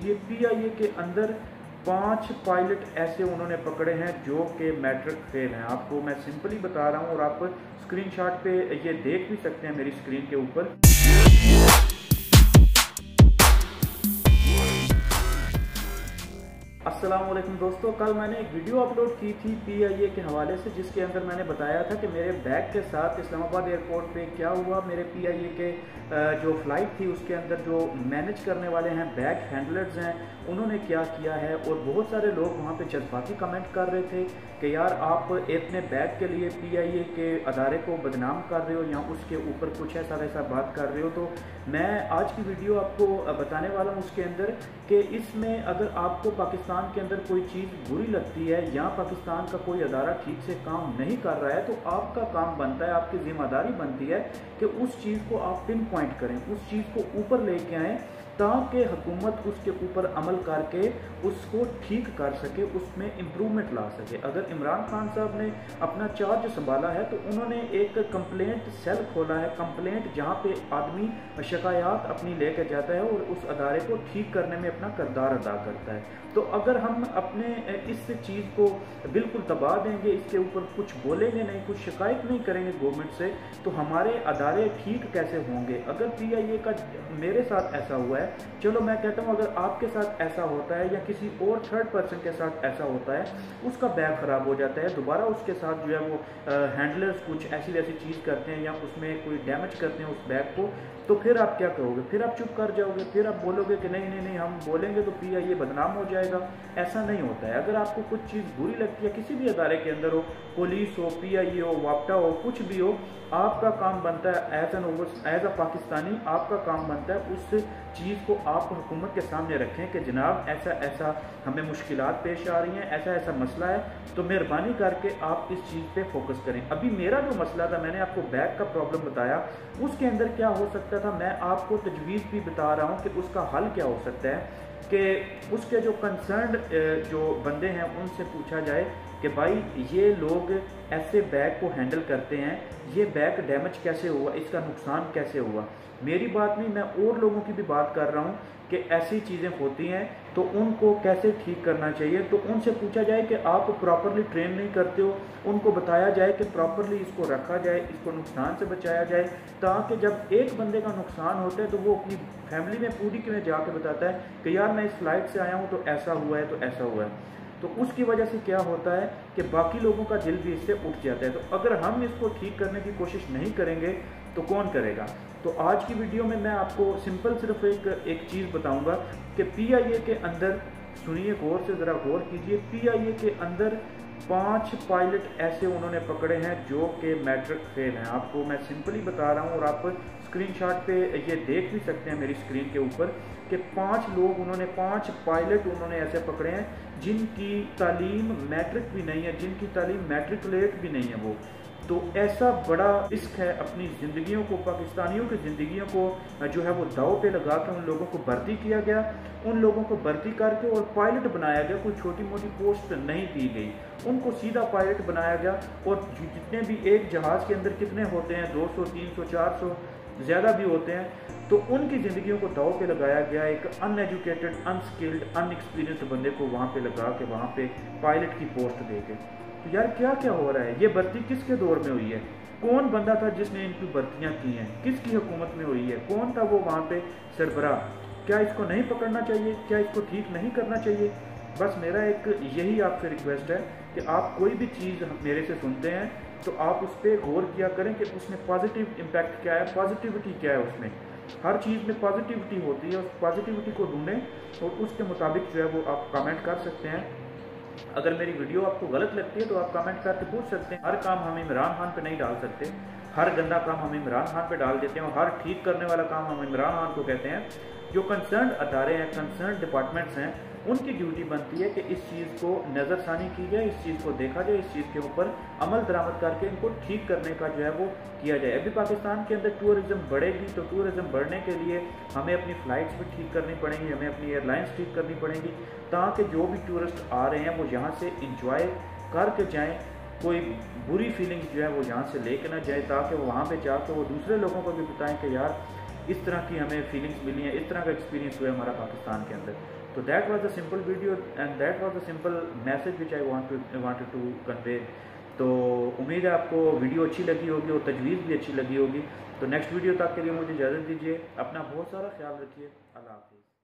कीजिए। पीआईए के अंदर 5 पायलट ऐसे उन्होंने पकड़े हैं जो कि मैट्रिक फेल हैं। आपको मैं सिंपली बता रहा हूं और आप स्क्रीनशॉट पे ये देख भी सकते हैं मेरी स्क्रीन के ऊपर। अस्सलाम वालेकुम दोस्तों, कल मैंने एक वीडियो अपलोड की थी पीआईए के हवाले से, जिसके अंदर मैंने बताया था कि मेरे बैग के साथ इस्लामाबाद एयरपोर्ट पे क्या हुआ। मेरे पीआईए के जो फ़्लाइट थी उसके अंदर जो मैनेज करने वाले हैं, बैग हैंडलर्स हैं, उन्होंने क्या किया है। और बहुत सारे लोग वहाँ पे जज्बाती कमेंट कर रहे थे कि यार आप अपने बैग के लिए पीआईए के अदारे को बदनाम कर रहे हो या उसके ऊपर कुछ ऐसा वैसा बात कर रहे हो। तो मैं आज की वीडियो आपको बताने वाला हूँ उसके अंदर कि इसमें अगर आपको पाकिस्तान के अंदर कोई चीज़ बुरी लगती है या पाकिस्तान का कोई अदारा ठीक से काम नहीं कर रहा है, तो आपका काम बनता है, आपकी जिम्मेदारी बनती है कि उस चीज़ को आप पिन पॉइंट करें, उस चीज़ को ऊपर लेके आएँ ताकि हुकूमत उसके ऊपर अमल करके उसको ठीक कर सके, उसमें इम्प्रूवमेंट ला सके। अगर इमरान खान साहब ने अपना चार्ज संभाला है तो उन्होंने एक कंप्लेंट सेल खोला है, कंप्लेंट जहां पे आदमी शिकायत अपनी लेकर जाता है और उस अदारे को ठीक करने में अपना किरदार अदा करता है। तो अगर हम अपने इस चीज़ को बिल्कुल दबा देंगे, इसके ऊपर कुछ बोलेंगे नहीं, कुछ शिकायत नहीं करेंगे गवर्नमेंट से, तो हमारे अदारे ठीक कैसे होंगे। अगर पीआईए का मेरे साथ ऐसा हुआ है, चलो मैं कहता हूँ अगर आपके साथ ऐसा होता है या किसी और थर्ड पर्सन के साथ ऐसा होता है, उसका बैग ख़राब हो जाता है, दोबारा उसके साथ जो है वो हैंडलर्स कुछ ऐसी वैसी चीज़ करते हैं या उसमें कोई डैमेज करते हैं उस बैग को, तो फिर आप क्या करोगे? फिर आप चुप कर जाओगे, फिर आप बोलोगे कि नहीं नहीं नहीं हम बोलेंगे तो पीआईए बदनाम हो जाएगा। ऐसा नहीं होता है। अगर आपको कुछ चीज़ बुरी लगती है, किसी भी अदारे के अंदर हो, पुलिस हो, पीआईए हो, वापटा हो, कुछ भी हो, आपका काम बनता है एज अ पाकिस्तानी, आपका काम बनता है उस चीज़ को आप हुकूमत के सामने रखें कि जनाब ऐसा ऐसा हमें मुश्किलात पेश आ रही हैं, ऐसा ऐसा मसला है, तो मेहरबानी करके आप इस चीज़ पे फोकस करें। अभी मेरा जो मसला था, मैंने आपको बैग का प्रॉब्लम बताया, उसके अंदर क्या हो सकता था, मैं आपको तजवीज़ भी बता रहा हूँ कि उसका हल क्या हो सकता है कि उसके जो कंसर्न्ड जो बंदे हैं उनसे पूछा जाए कि भाई ये लोग ऐसे बैग को हैंडल करते हैं, ये बैग डैमेज कैसे हुआ, इसका नुकसान कैसे हुआ। मेरी बात नहीं, मैं और लोगों की भी बात कर रहा हूँ कि ऐसी चीज़ें होती हैं तो उनको कैसे ठीक करना चाहिए। तो उनसे पूछा जाए कि आप प्रॉपरली ट्रेन नहीं करते हो, उनको बताया जाए कि प्रॉपरली इसको रखा जाए, इसको नुकसान से बचाया जाए, ताकि जब एक बंदे का नुकसान होता है तो वो अपनी फैमिली में पूरी के में जाके बताता है कि यार मैं इस फ्लाइट से आया हूँ तो ऐसा हुआ है, तो ऐसा हुआ है। तो उसकी वजह से क्या होता है कि बाकी लोगों का दिल भी इससे उठ जाता है। तो अगर हम इसको ठीक करने की कोशिश नहीं करेंगे तो कौन करेगा। तो आज की वीडियो में मैं आपको सिंपल सिर्फ एक चीज़ बताऊंगा कि पीआईए के अंदर, सुनिए गौर से, ज़रा गौर कीजिए, पीआईए के अंदर 5 पायलट ऐसे उन्होंने पकड़े हैं जो कि मैट्रिक फेल हैं। आपको मैं सिंपली बता रहा हूँ और आप स्क्रीनशॉट पे ये देख भी सकते हैं मेरी स्क्रीन के ऊपर कि 5 लोग उन्होंने, 5 पायलट उन्होंने ऐसे पकड़े हैं जिनकी तालीम मैट्रिक भी नहीं है, जिनकी तालीम मैट्रिकुलेट भी नहीं है वो। तो ऐसा बड़ा रिस्क है अपनी ज़िंदगियों को, पाकिस्तानियों की ज़िंदगियों को जो है वो दाव पे लगा कर उन लोगों को भर्ती किया गया, उन लोगों को भर्ती करके और पायलट बनाया गया। कोई छोटी मोटी पोस्ट नहीं दी गई, उनको सीधा पायलट बनाया गया। और जितने भी एक जहाज़ के अंदर कितने होते हैं, 200, 300, 400 ज़्यादा भी होते हैं, तो उनकी ज़िंदगियों को दाव पे लगाया गया। एक अनएजुकेटेड, अनस्किल्ड, अनएक्सपीरियंस्ड बंदे को वहाँ पे लगा के वहाँ पे पायलट की पोस्ट दे के, तो यार क्या क्या हो रहा है। ये भर्ती किसके दौर में हुई है? कौन बंदा था जिसने इनकी भर्तियां की हैं? किसकी हुकूमत में हुई है? कौन था वो वहाँ पे सरबराह? क्या इसको नहीं पकड़ना चाहिए? क्या इसको ठीक नहीं करना चाहिए? बस मेरा एक यही आपसे रिक्वेस्ट है कि आप कोई भी चीज़ मेरे से सुनते हैं तो आप उस पर गौर किया करें कि उसमें पॉजिटिव इम्पैक्ट क्या है, पॉजिटिविटी क्या है। उसमें हर चीज़ में पॉजिटिविटी होती है, उस पॉजिटिविटी को ढूंढें और उसके मुताबिक जो है वो आप कमेंट कर सकते हैं। अगर मेरी वीडियो आपको गलत लगती है तो आप कमेंट करके पूछ सकते हैं। हर काम हम इमरान खान पे नहीं डाल सकते, हर गंदा काम हम इमरान खान पे डाल देते हैं और हर ठीक करने वाला काम हम इमरान खान को कहते हैं। जो कंसर्न अदारे हैं, कंसर्न डिपार्टमेंट्स हैं, उनकी ड्यूटी बनती है कि इस चीज़ को नज़रसानी की जाए, इस चीज़ को देखा जाए, इस चीज़ के ऊपर अमल दरामद करके इनको ठीक करने का जो है वो किया जाए। अभी पाकिस्तान के अंदर टूरिज़्म बढ़ेगी, तो टूरिज़्म बढ़ने के लिए हमें अपनी फ़्लाइट्स भी ठीक करनी पड़ेंगी, हमें अपनी एयरलाइंस ठीक करनी पड़ेंगी, ताकि जो भी टूरिस्ट आ रहे हैं वो यहाँ से इंजॉय करके जाएँ, कोई बुरी फीलिंग्स जो है वो यहाँ से लेके ना जाए, ताकि वो वहाँ पे जाकर वो दूसरे लोगों को भी बताएं कि यार इस तरह की हमें फीलिंग्स मिली हैं, इस तरह का एक्सपीरियंस हुआ है हमारा पाकिस्तान के अंदर। तो that was the simple video and that was the simple message which I wanted to convey. तो उम्मीद है आपको वीडियो अच्छी लगी होगी और तजवीज़ भी अच्छी लगी होगी। तो नेक्स्ट वीडियो तक के लिए मुझे इजाज़त दीजिए। अपना बहुत सारा ख्याल रखिए। अल्लाह हाफ़िज़।